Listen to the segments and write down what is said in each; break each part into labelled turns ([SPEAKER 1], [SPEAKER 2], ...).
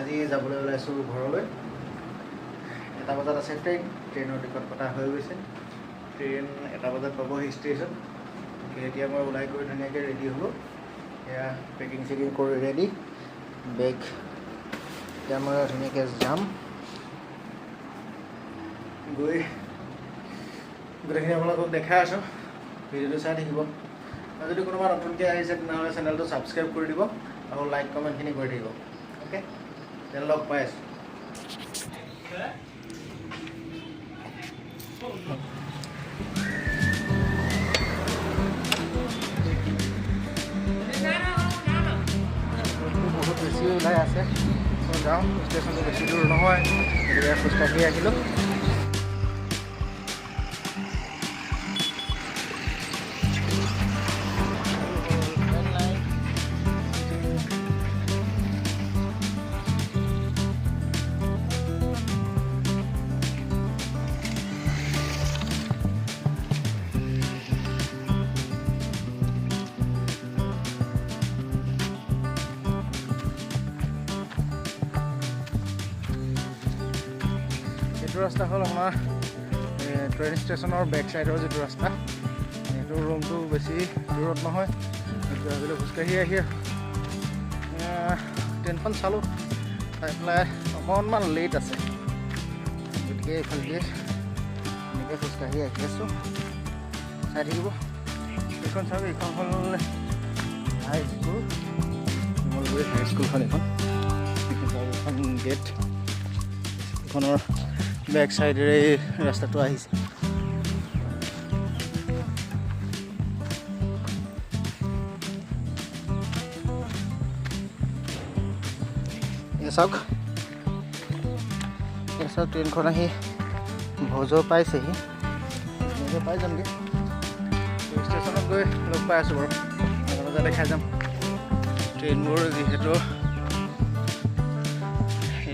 [SPEAKER 1] আজি যাবলৈ ওলাইছোঁ ঘৰলৈ 1টা বজাত আছে ট্ৰেইনৰ টিকট কটা হৈ গৈছে ট্ৰেইন 1টা বজাত পাবহি ষ্টেচন এতিয়া মই ওলাই গৈ ধুনীয়াকৈ ৰেডি হ'লোঁ এয়া পেকিং চেকিং কৰি ৰেডি বেগ এতিয়া মই ধুনীয়াকৈ যাম গৈ গোটেইখিনি আপোনালোকক দেখাই আছোঁ ভিডিঅ'টো চাই থাকিব আৰু যদি কোনোবা নতুনকৈ আহিছে তেনেহ'লে চেনেলটো ছাবস্ক্ৰাইব কৰি দিব আৰু লাইক কমেণ্টখিনি কৰি থাকিব অ'কে তেনে লগ পাই আছোঁ বহুত বেছি ওলাই আছে যাওঁ ষ্টেচনটো বেছি দূৰ নহয় গতিকে খোজকাঢ়ি আহিলোঁ ৰাস্তা হ'ল আমাৰ ট্ৰেইন ষ্টেচনৰ বেক চাইডৰ যিটো ৰাস্তা সেইটো ৰুমটো বেছি দূৰত নহয় ভাবিলোঁ খোজকাঢ়ি আহি ট্ৰেইনখন চালোঁ চাই পেলাই অকণমান লেট আছে গতিকে এইফালে এনেকৈ খোজকাঢ়ি আহি আছোঁ চাই থাকিব এইখন চাওক এইখন হ'ল হাই স্কুল শিমলগুৰি হাই স্কুলখন এইখন গেট এইখনৰ বেক চাইডেৰে ৰাস্তাটো আহিছে চাওক ট্ৰেইনখন আহি ভোজো পাইছেহি এনেকৈ পাই যামগৈ ষ্টেচনত গৈ লগ পাই আছোঁ বাৰু মাজে মাজে দেখাই যাম ট্ৰেইনবোৰ যিহেতু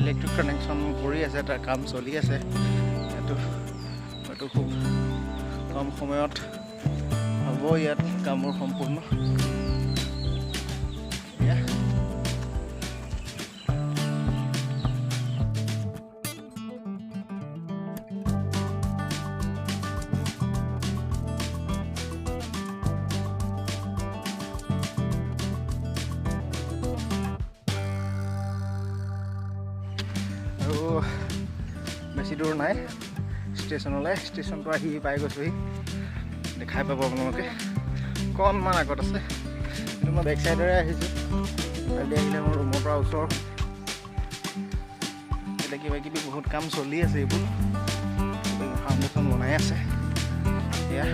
[SPEAKER 1] ইলেক্ট্ৰিক কানেকশ্যন কৰি আছে তাৰ কাম চলি আছে এইটো হয়তো খুব কম সময়ত হ'ব ইয়াত কামবোৰ সম্পূৰ্ণ বেছি দূৰ নাই ষ্টেচনলৈ ষ্টেচনটো আহি পাই গৈছোঁহি দেখাই পাব আপোনালোকে অকণমান আগত আছে কিন্তু মই বেক চাইডেৰে আহিছোঁ কালি আহিলে মোৰ ৰুমৰ পৰা ওচৰ এতিয়া কিবা কিবি বহুত কাম চলি আছে এইবোৰ ফাউণ্ডেশ্যন বনাই আছে এতিয়া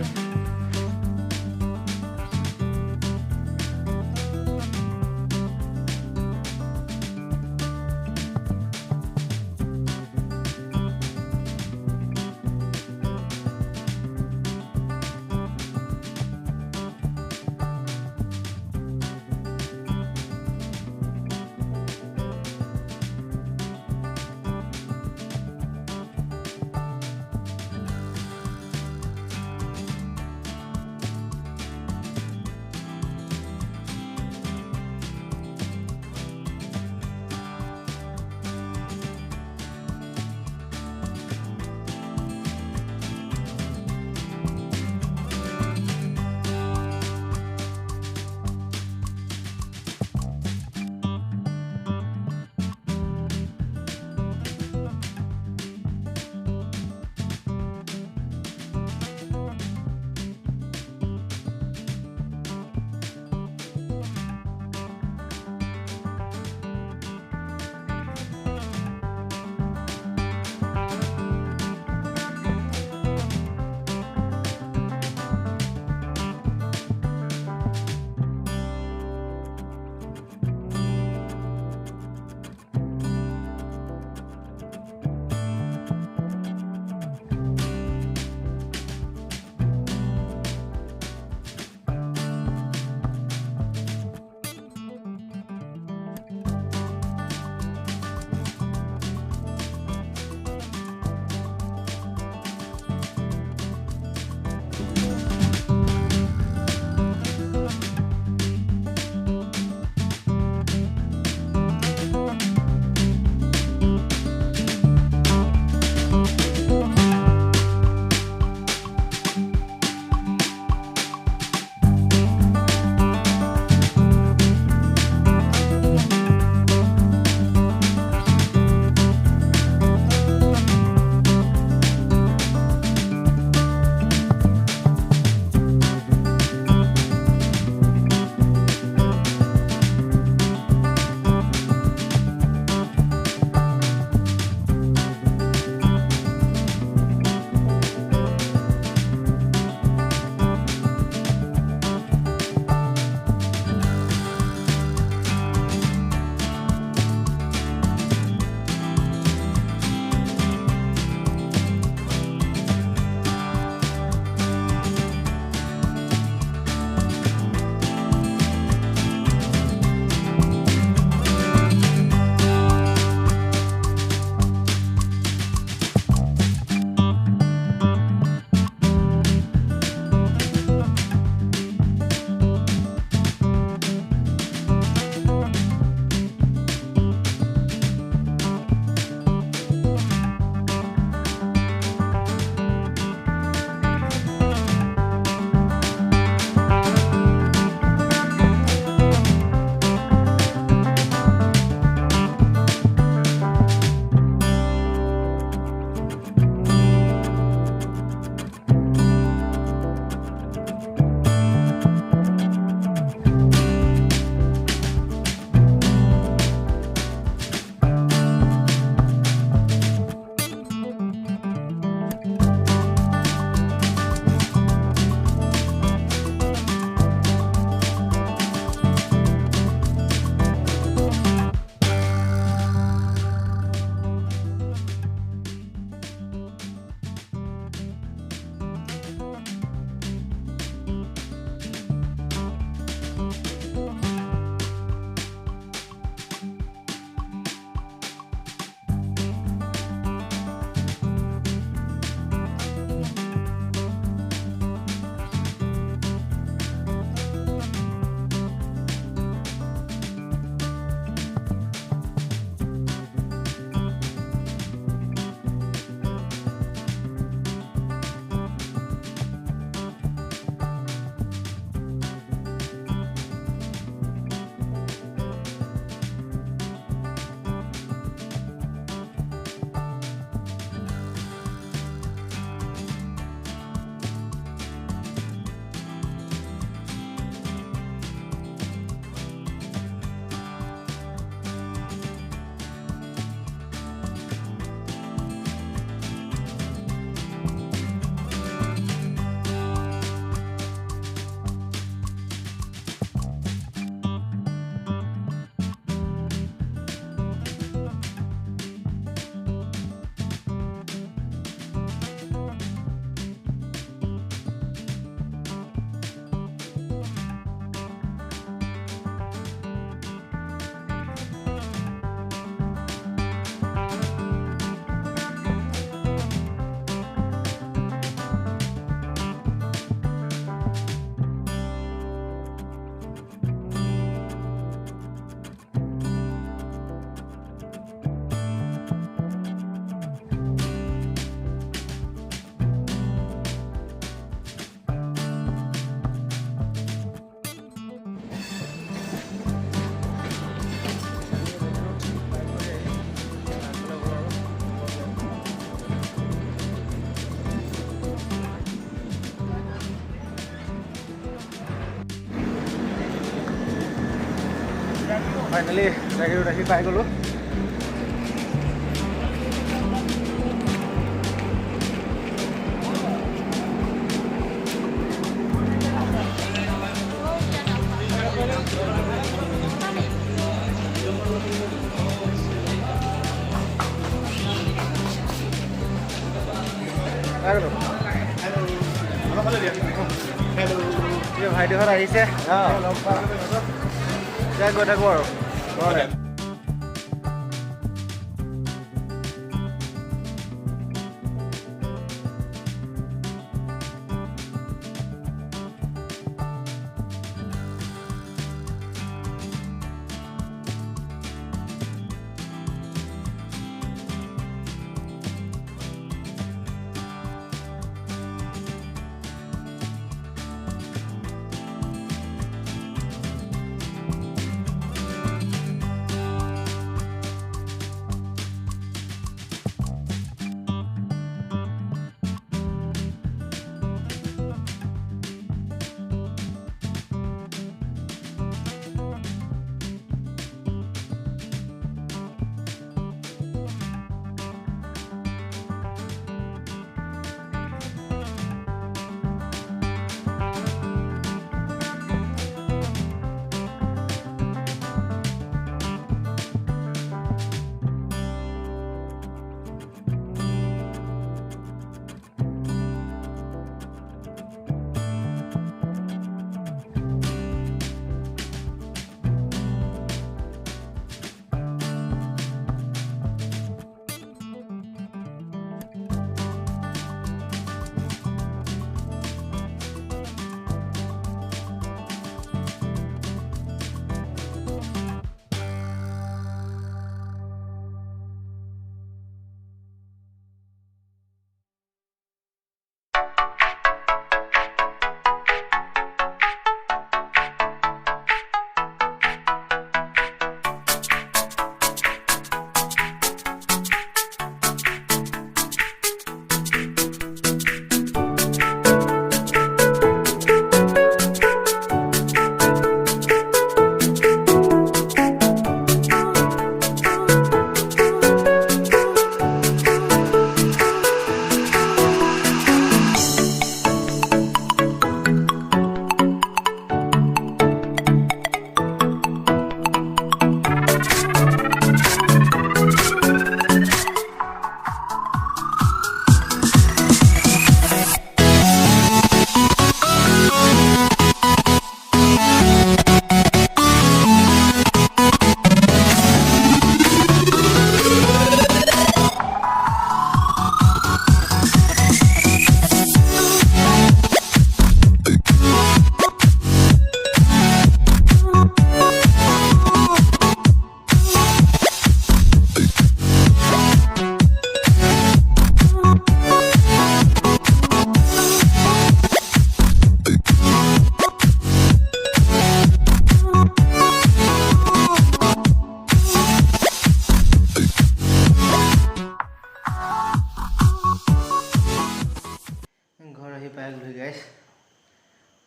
[SPEAKER 1] ফাইনেলি গাড়ীত আহি পাই গ'লোঁ ভাইটিহঁত আহিছে এতিয়া গৈ থাকোঁ আৰু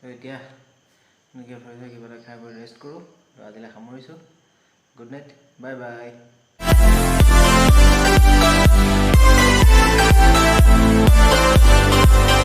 [SPEAKER 1] এতিয়া এনেকৈ কিবা এটা খাই ৰেষ্ট কৰোঁ আজিলৈ সামৰিছোঁ গুড নাইট বাই বাই